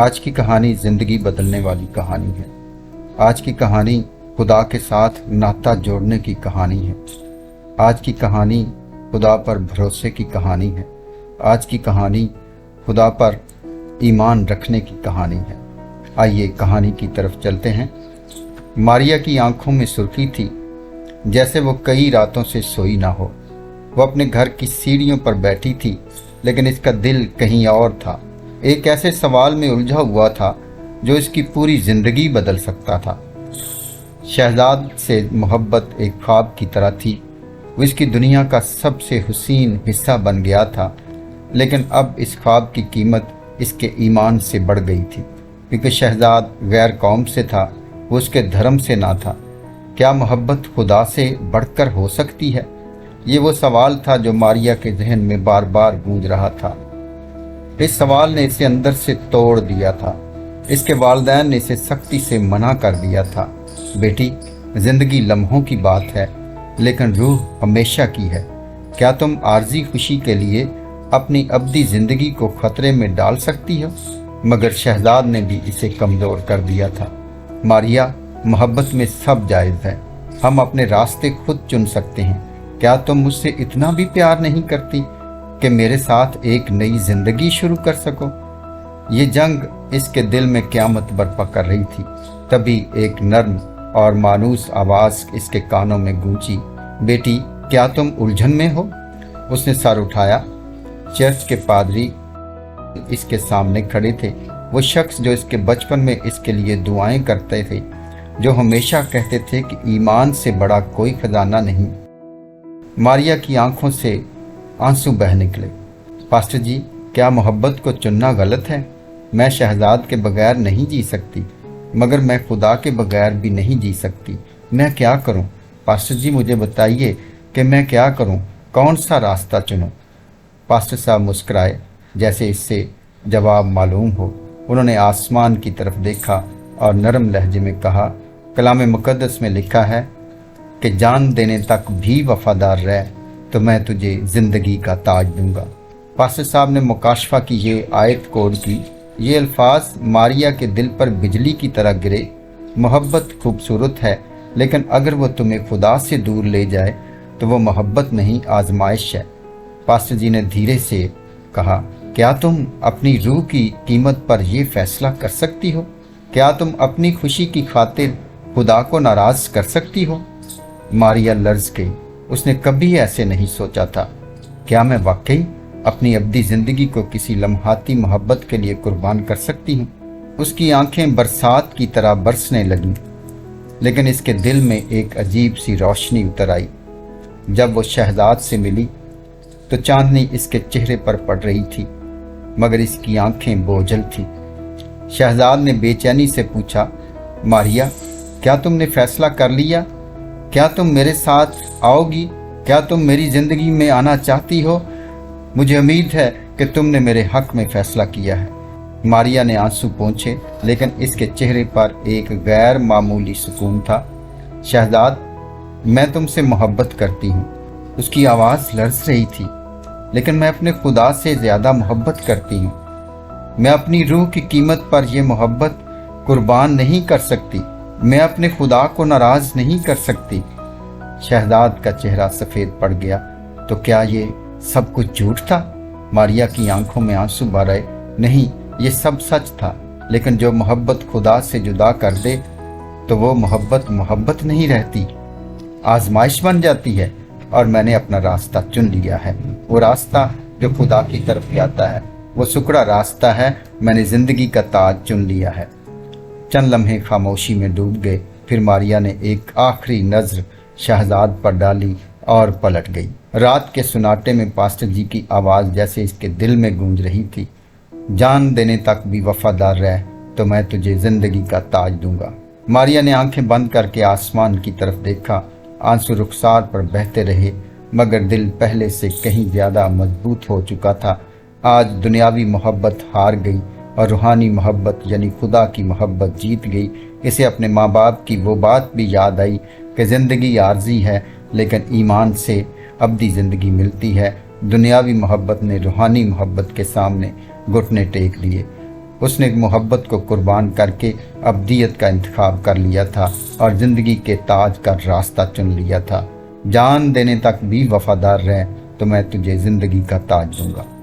आज की कहानी ज़िंदगी बदलने वाली कहानी है। आज की कहानी खुदा के साथ नाता जोड़ने की कहानी है। आज की कहानी खुदा पर भरोसे की कहानी है। आज की कहानी खुदा पर ईमान रखने की कहानी है। आइए कहानी की तरफ चलते हैं। मारिया की आंखों में सुर्खी थी, जैसे वो कई रातों से सोई ना हो। वो अपने घर की सीढ़ियों पर बैठी थी, लेकिन इसका दिल कहीं और था। एक ऐसे सवाल में उलझा हुआ था जो इसकी पूरी जिंदगी बदल सकता था। शहजाद से मोहब्बत एक ख्वाब की तरह थी। वो इसकी दुनिया का सबसे हुसीन हिस्सा बन गया था, लेकिन अब इस ख्वाब की कीमत इसके ईमान से बढ़ गई थी, क्योंकि शहजाद गैर कौम से था, वो उसके धर्म से ना था। क्या मोहब्बत खुदा से बढ़कर हो सकती है? ये वो सवाल था जो मारिया के जहन में बार बार गूंज रहा था। इस सवाल ने इसे अंदर से तोड़ दिया था। इसके वालिदैन ने इसे सख्ती से मना कर दिया था। बेटी, जिंदगी लम्हों की बात है, लेकिन रूह हमेशा की है। क्या तुम आर्जी खुशी के लिए अपनी अब्दी जिंदगी को खतरे में डाल सकती हो? मगर शहजाद ने भी इसे कमजोर कर दिया था। मारिया, मोहब्बत में सब जायज़ है। हम अपने रास्ते खुद चुन सकते हैं। क्या तुम मुझसे इतना भी प्यार नहीं करती कि मेरे साथ एक नई जिंदगी शुरू कर सको? ये जंग इसके दिल में क़यामत बर्पा कर रही थी। तभी एक नर्म और मानूस आवाज़ इसके कानों में गूंजी, बेटी, क्या तुम उलझन में हो? उसने सर उठाया। चर्च के पादरी इसके सामने खड़े थे, वो शख्स जो इसके बचपन में इसके लिए दुआएं करते थे, जो हमेशा कहते थे कि ईमान से बड़ा कोई खजाना नहीं। मारिया की आंखों से आंसू बह निकले। पास्टर जी, क्या मोहब्बत को चुनना गलत है? मैं शहजाद के बगैर नहीं जी सकती, मगर मैं खुदा के बगैर भी नहीं जी सकती। मैं क्या करूं? पास्टर जी, मुझे बताइए कि मैं क्या करूं, कौन सा रास्ता चुनूं? पास्टर साहब मुस्कुराए, जैसे इससे जवाब मालूम हो। उन्होंने आसमान की तरफ देखा और नरम लहजे में कहा, कलाम मुकद्दस में लिखा है कि जान देने तक भी वफादार रह तो मैं तुझे जिंदगी का ताज दूंगा। पास्टर साहब ने मुकाशफा की ये आयत कोड की। ये अल्फाज मारिया के दिल पर बिजली की तरह गिरे। मोहब्बत खूबसूरत है, लेकिन अगर वो तुम्हें खुदा से दूर ले जाए तो वो मोहब्बत नहीं, आजमाइश है। पास्टर जी ने धीरे से कहा, क्या तुम अपनी रूह की कीमत पर यह फैसला कर सकती हो? क्या तुम अपनी खुशी की खातिर खुदा को नाराज कर सकती हो? मारिया लर्ज गई। उसने कभी ऐसे नहीं सोचा था। क्या मैं वाकई अपनी अब्दी जिंदगी को किसी लम्हाती मोहब्बत के लिए कुर्बान कर सकती हूँ? उसकी आंखें बरसात की तरह बरसने लगीं, लेकिन इसके दिल में एक अजीब सी रोशनी उतर आई। जब वो शहजाद से मिली तो चांदनी इसके चेहरे पर पड़ रही थी, मगर इसकी आंखें बोझल थी। शहजाद ने बेचैनी से पूछा, मारिया, क्या तुमने फैसला कर लिया? क्या तुम मेरे साथ आओगी? क्या तुम मेरी जिंदगी में आना चाहती हो? मुझे उम्मीद है कि तुमने मेरे हक में फैसला किया है। मारिया ने आंसू पोंछे, लेकिन इसके चेहरे पर एक गैर मामूली सुकून था। शहजाद, मैं तुमसे मोहब्बत करती हूँ। उसकी आवाज़ लर्ज रही थी, लेकिन मैं अपने खुदा से ज़्यादा मोहब्बत करती हूँ। मैं अपनी रूह की कीमत पर यह मोहब्बत कुर्बान नहीं कर सकती। मैं अपने खुदा को नाराज नहीं कर सकती। शहजाद का चेहरा सफ़ेद पड़ गया। तो क्या ये सब कुछ झूठ था? मारिया की आंखों में आंसू भर आए। नहीं, ये सब सच था, लेकिन जो मोहब्बत खुदा से जुदा कर दे तो वो मोहब्बत मोहब्बत नहीं रहती, आजमाइश बन जाती है। और मैंने अपना रास्ता चुन लिया है। वो रास्ता जो खुदा की तरफ जाता है, वो सुकड़ा रास्ता है। मैंने जिंदगी का ताज चुन लिया है। चंद लम्हे खामोशी में डूब गए। फिर मारिया ने एक आखिरी नज़र शहजाद पर डाली और पलट गई। रात के सुनाटे में पास्टर जी की आवाज़ जैसे इसके दिल में गूंज रही थी, जान देने तक भी वफादार रह तो मैं तुझे जिंदगी का ताज दूंगा। मारिया ने आंखें बंद करके आसमान की तरफ देखा। आंसू रुखसार पर बहते रहे, मगर दिल पहले से कहीं ज़्यादा मजबूत हो चुका था। आज दुनियावी मोहब्बत हार गई और रूहानी मोहब्बत यानी खुदा की मोहब्बत जीत गई। इसे अपने माँ बाप की वो बात भी याद आई कि ज़िंदगी आर्जी है, लेकिन ईमान से अब्दी ज़िंदगी मिलती है। दुनियावी मोहब्बत ने रूहानी मोहब्बत के सामने घुटने टेक लिए। اس نے محبت کو قربان کر کے ابدیت کا انتخاب کر لیا تھا اور زندگی کے تاج کا راستہ چن لیا تھا۔ جان دینے تک بھی وفادار رہ تو میں تجھے زندگی کا تاج دوں گا۔